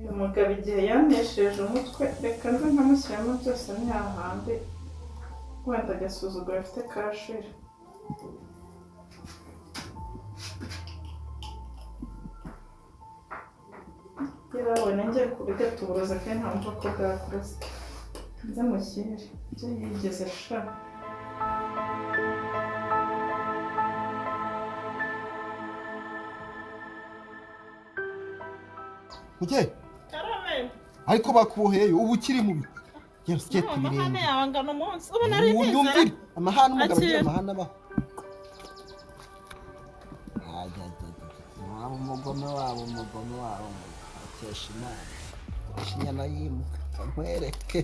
uyu mugabo igihe yantesheje umutwe reka nze nkamushyiramo byose ni hahandi wenda agasuzuguro afite kashira yarabona ngiye kubigatuburoza kandi ntamva ko bwakuze nze mushyire ibyo yigeze sha Mujye Karame. ariko bakuboheye ubu ukiri mubi Yesu cye Amahane tubirenge yawangana umunsi. Ubu nari nizera. Unyumvire amahane umugabo agira Akira. amahane aba umugome wabo akesha Imana inyana yimuka nkwereke